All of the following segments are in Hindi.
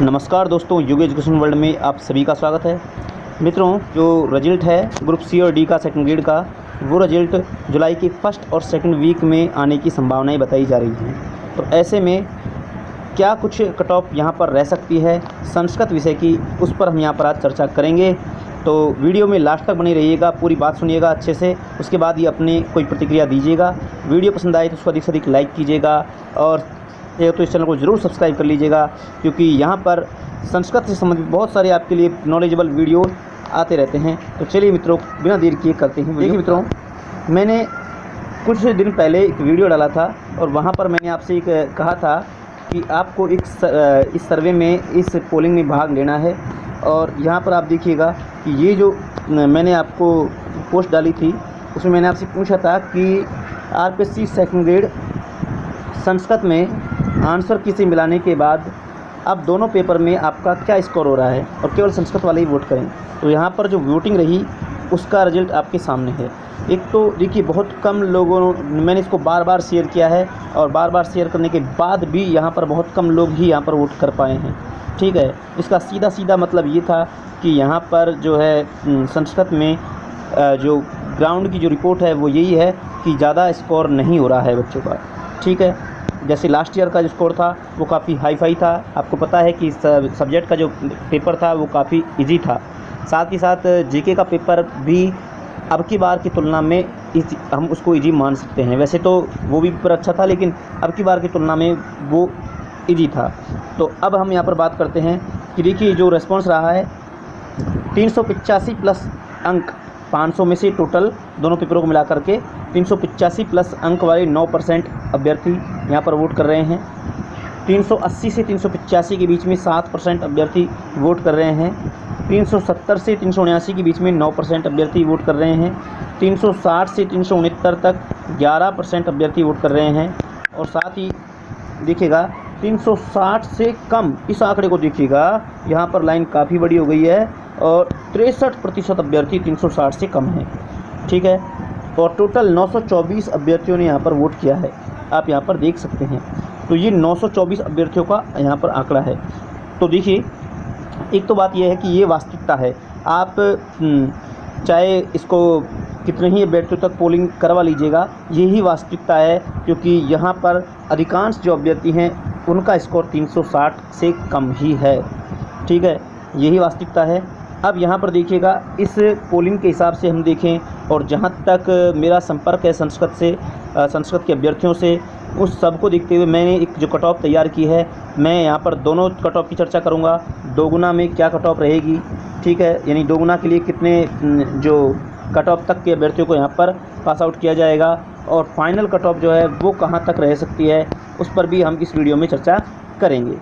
नमस्कार दोस्तों, योग एजुकेशन वर्ल्ड में आप सभी का स्वागत है। मित्रों, जो रिजल्ट है ग्रुप सी और डी का सेकंड ग्रेड का, वो रिजल्ट जुलाई के फर्स्ट और सेकंड वीक में आने की संभावनाएं बताई जा रही हैं। तो ऐसे में क्या कुछ कट ऑफ यहाँ पर रह सकती है संस्कृत विषय की, उस पर हम यहाँ पर आज चर्चा करेंगे। तो वीडियो में लास्ट तक बने रहिएगा, पूरी बात सुनिएगा अच्छे से, उसके बाद ही अपनी कोई प्रतिक्रिया दीजिएगा। वीडियो पसंद आए तो उसको अधिक से अधिक लाइक कीजिएगा और तो इस चैनल को ज़रूर सब्सक्राइब कर लीजिएगा, क्योंकि यहाँ पर संस्कृत से संबंधित बहुत सारे आपके लिए नॉलेजेबल वीडियो आते रहते हैं। तो चलिए मित्रों, बिना देर किए करते हैं। देखिए मित्रों, मैंने कुछ दिन पहले एक वीडियो डाला था और वहाँ पर मैंने आपसे एक कहा था कि आपको इस सर्वे में, इस पोलिंग में भाग लेना है। और यहाँ पर आप देखिएगा कि ये जो मैंने आपको पोस्ट डाली थी, उसमें मैंने आपसे पूछा था कि आरपीएससी सेकंड ग्रेड संस्कृत में आंसर की से मिलाने के बाद अब दोनों पेपर में आपका क्या स्कोर हो रहा है, और केवल संस्कृत वाले ही वोट करें। तो यहाँ पर जो वोटिंग रही उसका रिजल्ट आपके सामने है। एक तो देखिए, बहुत कम लोगों, मैंने इसको बार बार शेयर किया है और बार बार शेयर करने के बाद भी यहाँ पर बहुत कम लोग ही यहाँ पर वोट कर पाए हैं। ठीक है, इसका सीधा सीधा मतलब ये था कि यहाँ पर जो है संस्कृत में जो ग्राउंड की जो रिपोर्ट है वो यही है कि ज़्यादा स्कोर नहीं हो रहा है बच्चों का। ठीक है, जैसे लास्ट ईयर का जो स्कोर था वो काफ़ी हाई फाई था। आपको पता है कि सब्जेक्ट का जो पेपर था वो काफ़ी इजी था। साथ ही साथ जीके का पेपर भी अब की बार की तुलना में हम उसको इजी मान सकते हैं। वैसे तो वो भी पेपर अच्छा था, लेकिन अब की बार की तुलना में वो इजी था। तो अब हम यहाँ पर बात करते हैं कि देखिए, जो रेस्पॉन्स रहा है 385 प्लस अंक, 500 में से टोटल दोनों पेपरों को मिला करके 385 प्लस अंक वाले 9% अभ्यर्थी यहाँ पर वोट कर रहे हैं। 380 से 385 के बीच में 7% अभ्यर्थी वोट कर रहे हैं। 370 से 379 के बीच में 9% अभ्यर्थी वोट कर रहे हैं। 360 से 369 तक 11% अभ्यर्थी वोट कर रहे हैं। और साथ ही देखिएगा 360 से कम, इस आंकड़े को देखिएगा, यहाँ पर लाइन काफ़ी बड़ी हो गई है और 63% अभ्यर्थी 360 से कम हैं। ठीक है, और टोटल 924 अभ्यर्थियों ने यहाँ पर वोट किया है, आप यहाँ पर देख सकते हैं। तो ये 924 अभ्यर्थियों का यहाँ पर आंकड़ा है। तो देखिए, एक तो बात यह है कि ये वास्तविकता है। आप चाहे इसको कितने ही अभ्यर्थियों तक पोलिंग करवा लीजिएगा, यही वास्तविकता है, क्योंकि यहाँ पर अधिकांश जो अभ्यर्थी हैं उनका स्कोर 360 से कम ही है। ठीक है, यही वास्तविकता है। अब यहाँ पर देखिएगा, इस पोलिंग के हिसाब से हम देखें, और जहाँ तक मेरा संपर्क है संस्कृत से, संस्कृत के अभ्यर्थियों से, उस सब को देखते हुए मैंने एक जो कट ऑफ तैयार की है, मैं यहाँ पर दोनों कट ऑफ की चर्चा करूँगा। दोगुना में क्या कट ऑफ रहेगी, ठीक है, यानी दोगुना के लिए कितने जो कट ऑफ तक के अभ्यर्थियों को यहाँ पर पास आउट किया जाएगा, और फाइनल कट ऑफ जो है वो कहाँ तक रह सकती है, उस पर भी हम इस वीडियो में चर्चा करेंगे।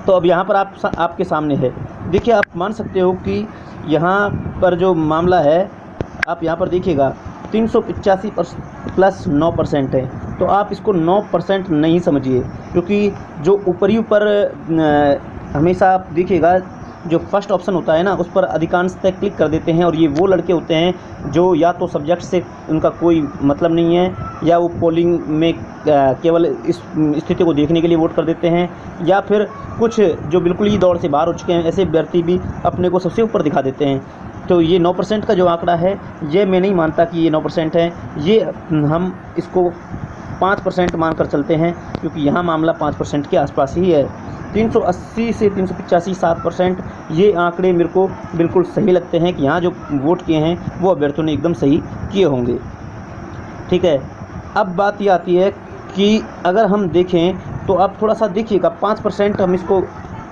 तो अब यहाँ पर आपके सामने है, देखिए, आप मान सकते हो कि यहाँ पर जो मामला है, आप यहाँ पर देखिएगा 385 प्लस 9% है। तो आप इसको 9% नहीं समझिए, क्योंकि जो ऊपर हमेशा आप देखिएगा, जो फर्स्ट ऑप्शन होता है ना, उस पर अधिकांशतः क्लिक कर देते हैं, और ये वो लड़के होते हैं जो या तो सब्जेक्ट से उनका कोई मतलब नहीं है, या वो पोलिंग में केवल इस स्थिति को देखने के लिए वोट कर देते हैं, या फिर कुछ जो बिल्कुल ही दौड़ से बाहर हो चुके हैं, ऐसे अभ्यर्थी भी अपने को सबसे ऊपर दिखा देते हैं। तो ये 9% का जो आंकड़ा है, ये मैं नहीं मानता कि ये 9% है, ये हम इसको 5% मानकर चलते हैं, क्योंकि यहाँ मामला 5% के आसपास ही है। 380 से 385 7%, ये आंकड़े मेरे को बिल्कुल सही लगते हैं कि यहाँ जो वोट किए हैं वो अभ्यर्थियों ने एकदम सही किए होंगे। ठीक है, अब बात ये आती है कि अगर हम देखें तो आप थोड़ा सा देखिएगा, 5% हम इसको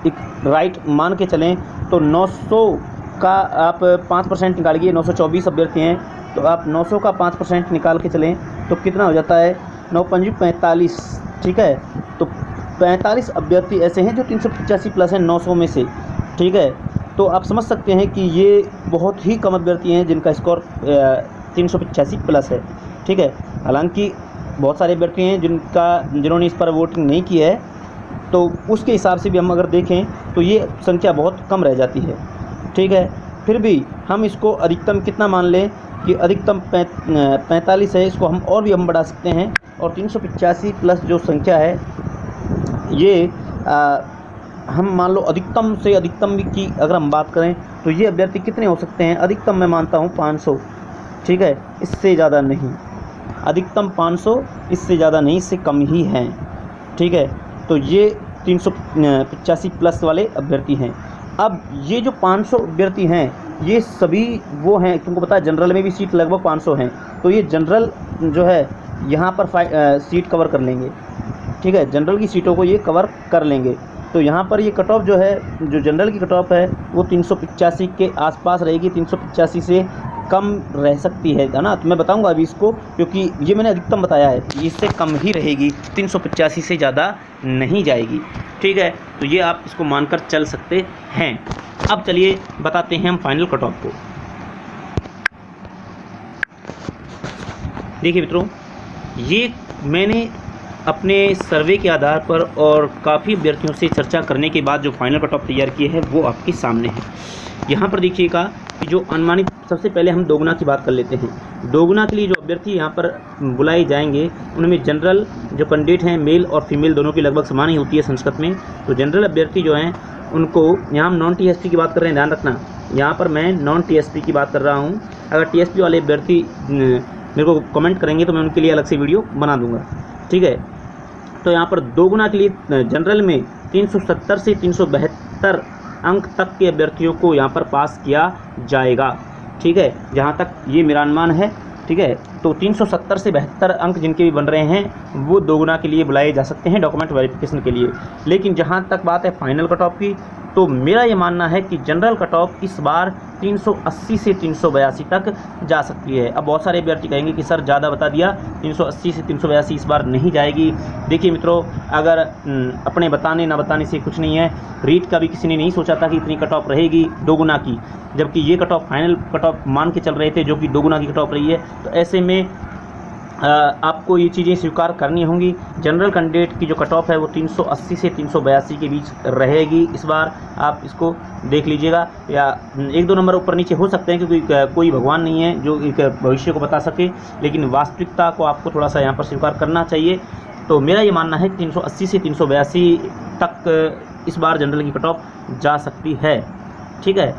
एक राइट मान के चलें, तो 900 का आप 5% निकालिए। 924 अभ्यर्थी हैं, तो आप 900 का 5% निकाल के चलें तो कितना हो जाता है, 9 पंजी 45। ठीक है, तो 45 अभ्यर्थी ऐसे हैं जो 385 प्लस हैं 900 में से। ठीक है, तो आप समझ सकते हैं कि ये बहुत ही कम अभ्यर्थी हैं जिनका स्कोर 385 प्लस है। ठीक है, हालांकि बहुत सारे अभ्यर्थी हैं जिन्होंने इस पर वोटिंग नहीं की है, तो उसके हिसाब से भी हम अगर देखें तो ये संख्या बहुत कम रह जाती है। ठीक है, फिर भी हम इसको अधिकतम कितना मान लें कि अधिकतम 45 है, इसको और भी हम बढ़ा सकते हैं, और 385 प्लस जो संख्या है ये हम मान लो अधिकतम से अधिकतम की अगर हम बात करें तो ये अभ्यर्थी कितने हो सकते हैं? अधिकतम मैं मानता हूँ 500, ठीक है, इससे ज़्यादा नहीं। अधिकतम 500, इससे ज़्यादा नहीं, इससे कम ही हैं, ठीक है। तो ये 385 प्लस वाले अभ्यर्थी हैं। अब ये जो 500 अभ्यर्थी हैं, ये सभी वो हैं, तुमको पता है जनरल में भी सीट लगभग 500 हैं, तो ये जनरल जो है यहाँ पर सीट कवर कर लेंगे, ठीक है, जनरल की सीटों को ये कवर कर लेंगे। तो यहाँ पर ये कट ऑफ जो है, जो जनरल की कट ऑफ है वो 385 के आसपास रहेगी, 385 से कम रह सकती है ना। तो मैं बताऊंगा अभी इसको, क्योंकि ये मैंने अधिकतम बताया है, इससे कम ही रहेगी, 385 से ज़्यादा नहीं जाएगी, ठीक है। तो ये आप इसको मानकर चल सकते हैं। अब चलिए बताते हैं हम फाइनल कट ऑफ को। देखिए मित्रों, ये मैंने अपने सर्वे के आधार पर और काफ़ी अभ्यर्थियों से चर्चा करने के बाद जो फाइनल कट ऑफ तैयार किए है वो आपके सामने है। यहाँ पर देखिएगा कि जो अनुमानित, सबसे पहले हम दोगुना की बात कर लेते हैं। दोगुना के लिए जो अभ्यर्थी यहाँ पर बुलाए जाएंगे, उनमें जनरल जो कैंडिडेट हैं, मेल और फीमेल दोनों की लगभग समान ही होती है संस्कृत में। तो जनरल अभ्यर्थी जो हैं उनको, यहाँ हम नॉन टीएसपी की बात कर रहे हैं, ध्यान रखना, यहाँ पर मैं नॉन टीएसपी की बात कर रहा हूँ। अगर टीएसपी वाले अभ्यर्थी मेरे को कमेंट करेंगे तो मैं उनके लिए अलग से वीडियो बना दूँगा, ठीक है। तो यहाँ पर दोगुना के लिए जनरल में 370 से 372 अंक तक के अभ्यर्थियों को यहाँ पर पास किया जाएगा, ठीक है, जहाँ तक ये मेरा अनुमान है, ठीक है। तो 370 से 72 अंक जिनके भी बन रहे हैं वो दोगुना के लिए बुलाए जा सकते हैं डॉक्यूमेंट वेरिफिकेशन के लिए। लेकिन जहाँ तक बात है फाइनल कट ऑफ की, तो मेरा ये मानना है कि जनरल कट ऑफ इस बार 380 से 382 तक जा सकती है। अब बहुत सारे अभ्यर्थी कहेंगे कि सर ज़्यादा बता दिया, 380 से 382 इस बार नहीं जाएगी। देखिए मित्रों, अगर अपने बताने ना बताने से कुछ नहीं है। रीट का भी किसी ने नहीं सोचा था कि इतनी कट ऑफ रहेगी दोगुना की, जबकि ये cut off final cut off मान के चल रहे थे जो कि दोगुना की कट ऑफ रही है। तो ऐसे में आपको ये चीज़ें स्वीकार करनी होंगी। जनरल कैंडिडेट की जो कट ऑफ है वो 380 से 382 के बीच रहेगी इस बार। आप इसको देख लीजिएगा, या 1-2 नंबर ऊपर नीचे हो सकते हैं, क्योंकि कोई भगवान नहीं है जो एक भविष्य को बता सके, लेकिन वास्तविकता को आपको थोड़ा सा यहाँ पर स्वीकार करना चाहिए। तो मेरा ये मानना है कि 380 से 382 तक इस बार जनरल की कट ऑफ जा सकती है, ठीक है।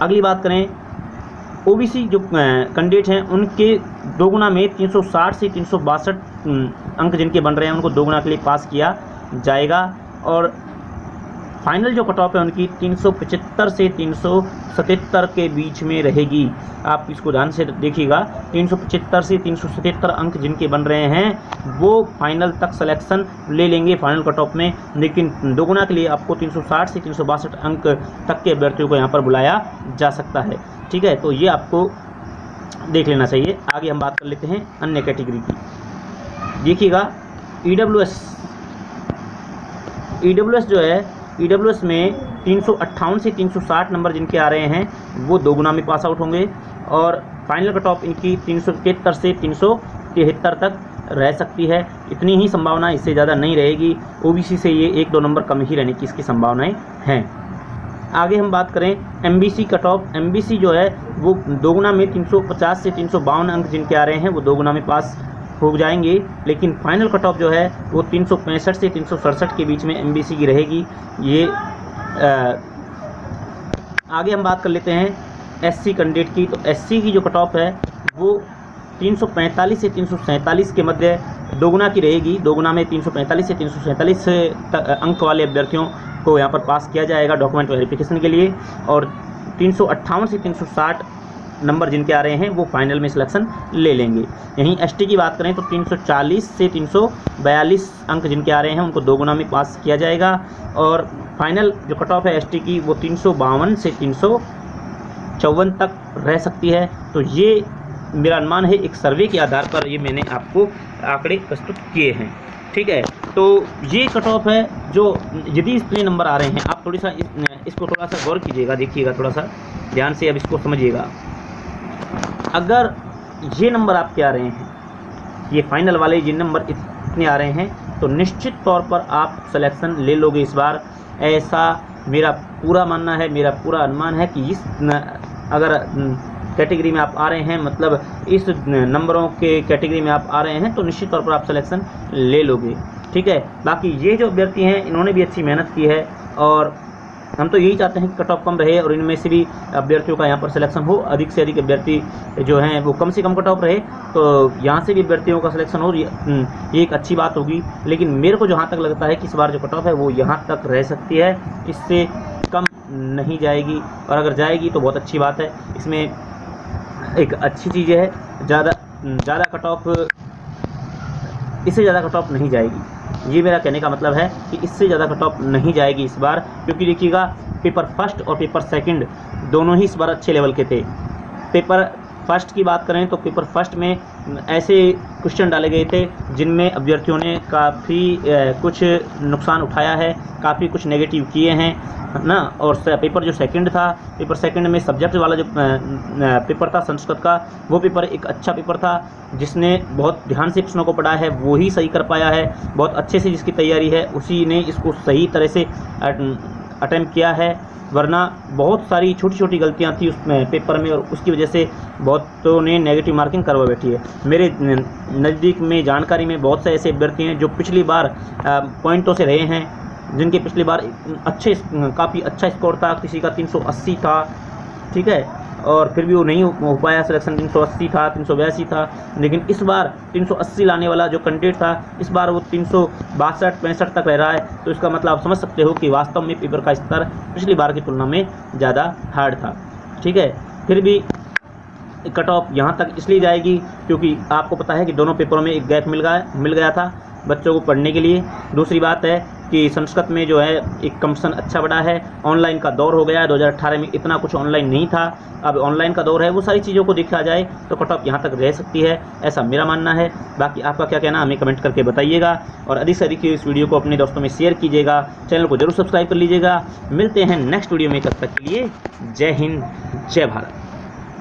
अगली बात करें, ओबीसी जो कैंडिडेट हैं उनके दोगुना में 360 से 362 अंक जिनके बन रहे हैं उनको दोगुना के लिए पास किया जाएगा। और फाइनल जो कट ऑफ है उनकी 375 से 377 के बीच में रहेगी। आप इसको ध्यान से देखिएगा, 375 से 377 अंक जिनके बन रहे हैं वो फाइनल तक सिलेक्शन ले लेंगे फाइनल कट ऑफ में। लेकिन दोगुना के लिए आपको 360 से 362 अंक तक के अभ्यर्थियों को यहाँ पर बुलाया जा सकता है, ठीक है। तो ये आपको देख लेना चाहिए। आगे हम बात कर लेते हैं अन्य कैटेगरी की। देखिएगा ईडब्ल्यूएस जो है, ईडब्ल्यूएस में 358 से 360 नंबर जिनके आ रहे हैं वो दोगुना में पास आउट होंगे। और फाइनल कट ऑफ इनकी 373 से 373 तक रह सकती है। इतनी ही संभावना, इससे ज़्यादा नहीं रहेगी। ओबीसी से ये 1-2 नंबर कम ही रहने की इसकी संभावनाएं हैं। आगे हम बात करें एमबीसी कट ऑफ। एमबीसी जो है वो दोगुना में 350 से 352 अंक जिनके आ रहे हैं वो दोगुना में पास हो जाएंगे। लेकिन फाइनल कट ऑफ जो है वो 365 से 367 के बीच में एमबीसी की रहेगी। ये आगे हम बात कर लेते हैं एससी कैंडिडेट की। तो एससी की जो कट ऑफ है वो 345 से 347 के मध्य दोगुना की रहेगी। दोगुना में 345 से 347 अंक वाले अभ्यर्थियों को यहाँ पर पास किया जाएगा डॉक्यूमेंट वेरिफिकेशन के लिए। और 358 से 360 नंबर जिनके आ रहे हैं वो फाइनल में सिलेक्शन ले लेंगे। यहीं एसटी की बात करें तो 340 से 342 अंक जिनके आ रहे हैं उनको दोगुना में पास किया जाएगा। और फाइनल जो कट ऑफ है एसटी की वो 352 से 354 तक रह सकती है। तो ये मेरा अनुमान है, एक सर्वे के आधार पर ये मैंने आपको आंकड़े प्रस्तुत किए हैं, ठीक है। तो ये कट ऑफ है जो यदि इतने नंबर आ रहे हैं, आप थोड़ी सा इसको थोड़ा सा गौर कीजिएगा, देखिएगा थोड़ा सा ध्यान से, अब इसको समझिएगा। अगर ये नंबर आपके आ रहे हैं, ये फाइनल वाले जिन नंबर इतने आ रहे हैं, तो निश्चित तौर पर आप सिलेक्शन ले लोगे इस बार। ऐसा मेरा पूरा मानना है, मेरा पूरा अनुमान है कि इस अगर कैटेगरी में आप आ रहे हैं, मतलब इस नंबरों के कैटेगरी में आप आ रहे हैं, तो निश्चित तौर पर आप सिलेक्शन ले लोगे। ठीक है। बाकी ये जो अभ्यर्थी हैं इन्होंने भी अच्छी मेहनत की है और हम तो यही चाहते हैं कि कट ऑफ कम रहे और इनमें से भी अभ्यर्थियों का यहाँ पर सिलेक्शन हो, अधिक से अधिक अभ्यर्थी जो हैं वो कम से कम कट ऑफ रहे, तो यहाँ से भी अभ्यर्थियों का सिलेक्शन हो, ये एक अच्छी बात होगी। लेकिन मेरे को जहाँ तक लगता है कि इस बार जो कट ऑफ है वो यहाँ तक रह सकती है, इससे कम नहीं जाएगी, और अगर जाएगी तो बहुत अच्छी बात है। इसमें एक अच्छी चीज़ है, ज़्यादा कट ऑफ, इससे ज़्यादा कट ऑफ नहीं जाएगी। ये मेरा कहने का मतलब है कि इससे ज़्यादा कट ऑफ नहीं जाएगी इस बार, क्योंकि देखिएगा पेपर फर्स्ट और पेपर सेकंड दोनों ही इस बार अच्छे लेवल के थे। पेपर फर्स्ट की बात करें तो पेपर फर्स्ट में ऐसे क्वेश्चन डाले गए थे जिनमें अभ्यर्थियों ने काफ़ी कुछ नुकसान उठाया है, काफ़ी कुछ नेगेटिव किए हैं ना। और पेपर जो सेकंड था, पेपर सेकंड में सब्जेक्ट वाला जो पेपर था संस्कृत का, वो पेपर एक अच्छा पेपर था, जिसने बहुत ध्यान से प्रश्नों को पढ़ा है वो ही सही कर पाया है, बहुत अच्छे से जिसकी तैयारी है उसी ने इसको सही तरह से अटेम्प्ट किया है। वरना बहुत सारी छोटी छोटी गलतियां थी उसमें पेपर में, और उसकी वजह से बहुतों ने नेगेटिव मार्किंग करवा बैठी है। मेरे नज़दीक में जानकारी में बहुत से ऐसे अभ्यर्थी हैं जो पिछली बार पॉइंटों से रहे हैं, जिनके पिछली बार काफ़ी अच्छा स्कोर था, किसी का 380 था, ठीक है, और फिर भी वो नहीं हो पाया सिलेक्शन, 380 था, 382 था। लेकिन इस बार 380 लाने वाला जो कैंडिडेट था, इस बार वो 362-65 तक रह रहा है। तो इसका मतलब आप समझ सकते हो कि वास्तव में पेपर का स्तर पिछली बार की तुलना में ज़्यादा हार्ड था, ठीक है। फिर भी कट ऑफ यहाँ तक इसलिए जाएगी क्योंकि आपको पता है कि दोनों पेपरों में एक गैप मिल गया था बच्चों को पढ़ने के लिए। दूसरी बात है कि संस्कृत में जो है एक कंपटीशन अच्छा बढ़ा है, ऑनलाइन का दौर हो गया है। 2018 में इतना कुछ ऑनलाइन नहीं था, अब ऑनलाइन का दौर है। वो सारी चीज़ों को देखा जाए तो कट ऑफ यहाँ तक रह सकती है, ऐसा मेरा मानना है। बाकी आपका क्या कहना हमें कमेंट करके बताइएगा, और अधिक से अधिक इस वीडियो को अपने दोस्तों में शेयर कीजिएगा, चैनल को जरूर सब्सक्राइब कर लीजिएगा। मिलते हैं नेक्स्ट वीडियो में, तब तक के लिए जय हिंद, जय भारत।